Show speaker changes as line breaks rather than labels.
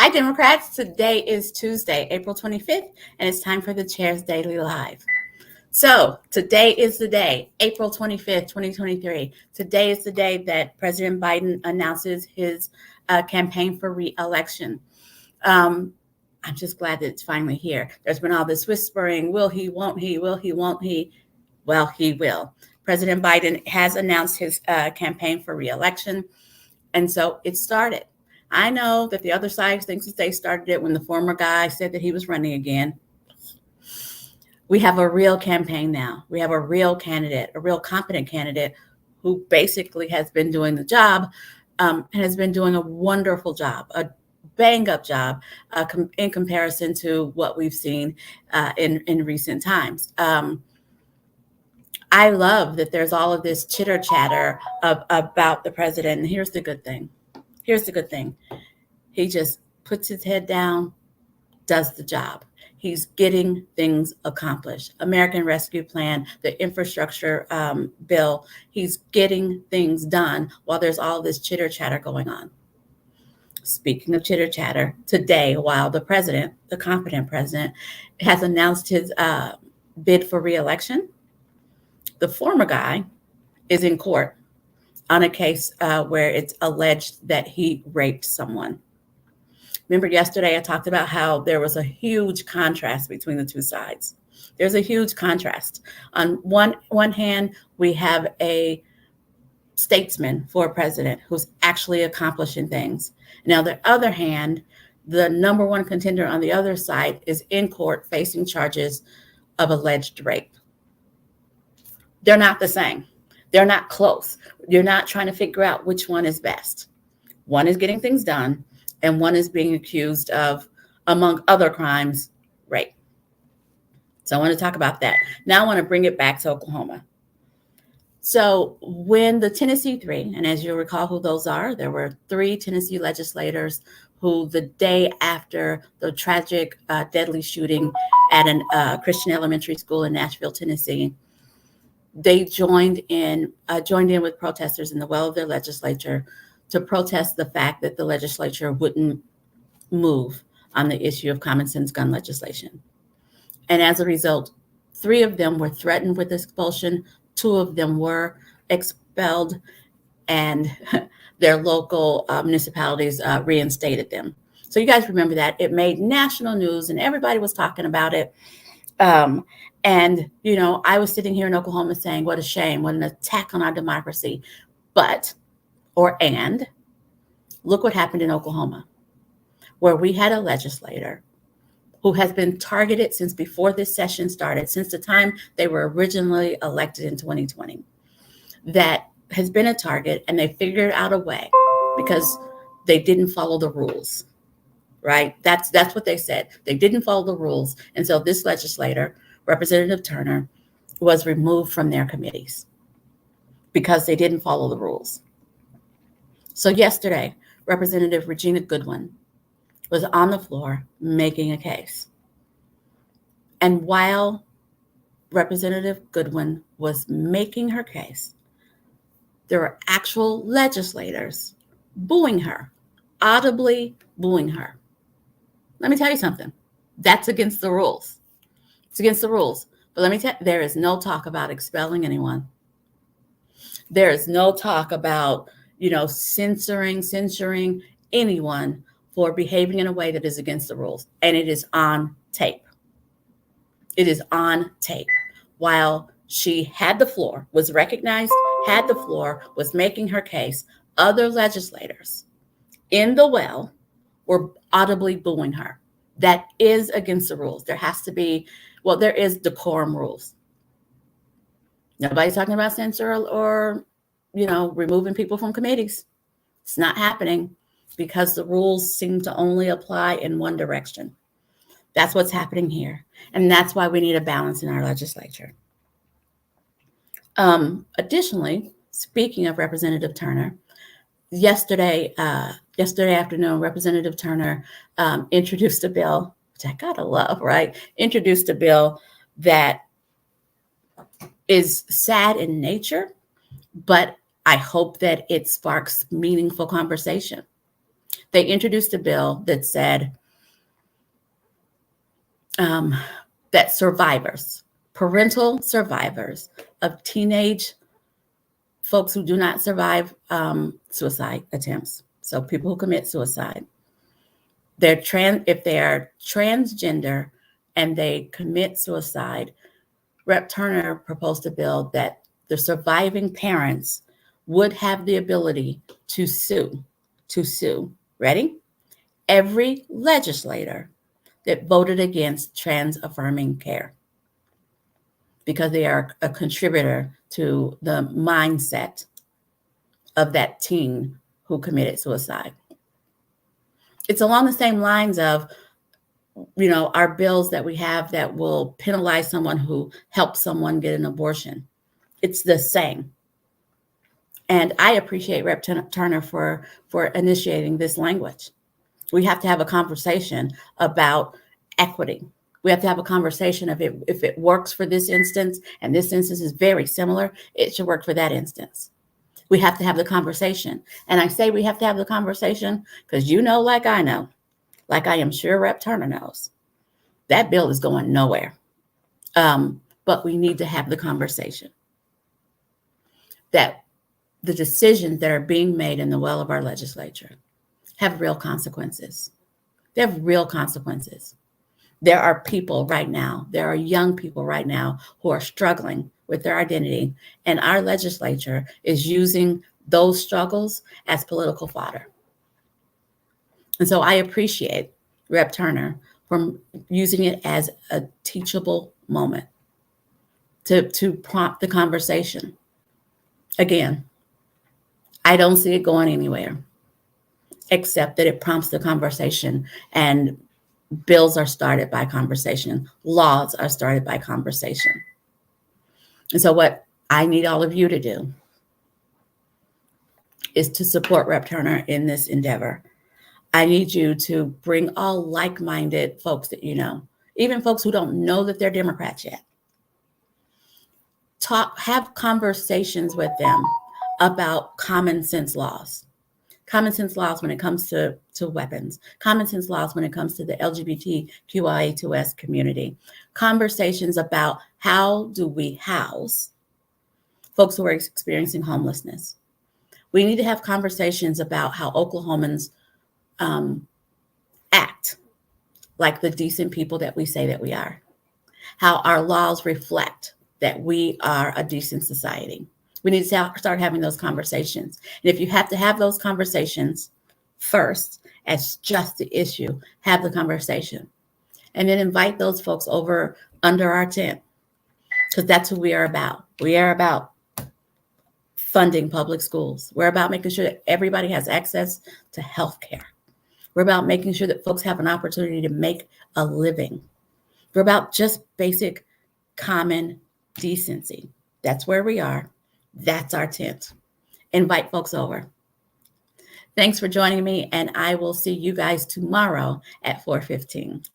Hi, Democrats. Today is Tuesday, April 25th, and it's time for the Chair's Daily Live. So today is the day, April 25th, 2023. Today is the day that President Biden announces his campaign for re-election. I'm just glad that it's finally here. There's been all this whispering, will he, won't he, will he, won't he? Well, he will. President Biden has announced his campaign for re-election, and so it started. I know that the other side thinks that they started it when the former guy said that he was running again. We have a real campaign now. We have a real candidate, a real competent candidate who basically has been doing the job and has been doing a wonderful job, a bang-up job in comparison to what we've seen in recent times. I love that there's all of this chitter-chatter about the president, and here's the good thing. Here's the good thing. He just puts his head down, does the job. He's getting things accomplished. American Rescue Plan, the infrastructure bill, he's getting things done while there's all this chitter chatter going on. Speaking of chitter chatter, today, while the president, the competent president, has announced his bid for re-election, the former guy is in court on a case where it's alleged that he raped someone. Remember yesterday I talked about how there was a huge contrast between the two sides. There's a huge contrast. On one hand, we have a statesman for president who's actually accomplishing things. And on the other hand, the number one contender on the other side is in court facing charges of alleged rape. They're not the same. They're not close. You're not trying to figure out which one is best. One is getting things done, and one is being accused of, among other crimes, rape. So I want to talk about that. Now I want to bring it back to Oklahoma. So when the Tennessee Three, and as you'll recall who those are, there were 3 Tennessee legislators who the day after the tragic, deadly shooting at a Christian elementary school in Nashville, Tennessee, they joined in with protesters in the well of their legislature to protest the fact that the legislature wouldn't move on the issue of common sense gun legislation. And as a result, 3 of them were threatened with expulsion, 2 of them were expelled, and their local municipalities reinstated them. So you guys remember that. It made national news and everybody was talking about it. And, you know, I was sitting here in Oklahoma saying, what a shame, what an attack on our democracy. And look what happened in Oklahoma, where we had a legislator who has been targeted since before this session started, since the time they were originally elected in 2020, that has been a target, and they figured out a way because they didn't follow the rules, right? That's what they said. They didn't follow the rules. And so this legislator, Representative Turner, was removed from their committees because they didn't follow the rules. So yesterday, Representative Regina Goodwin was on the floor making a case. And while Representative Goodwin was making her case, there were actual legislators booing her, audibly booing her. Let me tell you something. That's against the rules. It's against the rules. But let me tell you, there is no talk about expelling anyone. There is no talk about, censoring anyone for behaving in a way that is against the rules. And it is on tape. It is on tape. While she had the floor, was recognized, had the floor, was making her case, other legislators in the well were audibly booing her. That is against the rules. There has to be, there is decorum rules. Nobody's talking about censor or removing people from committees. It's not happening because the rules seem to only apply in one direction. That's what's happening here. And that's why we need a balance in our legislature. Additionally, speaking of Representative Turner, yesterday afternoon, Representative Turner introduced a bill, which I gotta love, right? Introduced a bill that is sad in nature, but I hope that it sparks meaningful conversation. They introduced a bill that said that survivors, parental survivors of teenage folks who do not survive suicide attempts, so people who commit suicide, if they are transgender and they commit suicide, Rep. Turner proposed a bill that the surviving parents would have the ability to sue, ready? Every legislator that voted against trans affirming care, because they are a contributor to the mindset of that teen who committed suicide. It's along the same lines of, our bills that we have that will penalize someone who helps someone get an abortion. It's the same. And I appreciate Rep. Turner for initiating this language. We have to have a conversation about equity. We have to have a conversation of if it works for this instance, and this instance is very similar, it should work for that instance. We have to have the conversation. And I say we have to have the conversation because like I know, like I am sure Rep. Turner knows, that bill is going nowhere. But we need to have the conversation that the decisions that are being made in the well of our legislature have real consequences. They have real consequences. There are people right now, there are young people right now who are struggling with their identity, and our legislature is using those struggles as political fodder. And so I appreciate Rep. Turner for using it as a teachable moment to prompt the conversation. Again, I don't see it going anywhere, except that it prompts the conversation, and bills are started by conversation. Laws are started by conversation. And so what I need all of you to do is to support Rep. Turner in this endeavor. I need you to bring all like-minded folks that you know, even folks who don't know that they're Democrats yet. Have conversations with them about common sense laws. Common sense laws when it comes to weapons, common sense laws when it comes to the LGBTQIA2S community, conversations about how do we house folks who are experiencing homelessness. We need to have conversations about how Oklahomans act like the decent people that we say that we are, how our laws reflect that we are a decent society. We need to start having those conversations. And if you have to have those conversations first as just the issue, have the conversation. And then invite those folks over under our tent, because that's what we are about. We are about funding public schools. We're about making sure that everybody has access to health care. We're about making sure that folks have an opportunity to make a living. We're about just basic common decency. That's where we are. That's our tent. Invite folks over. Thanks for joining me, and I will see you guys tomorrow at 4:15.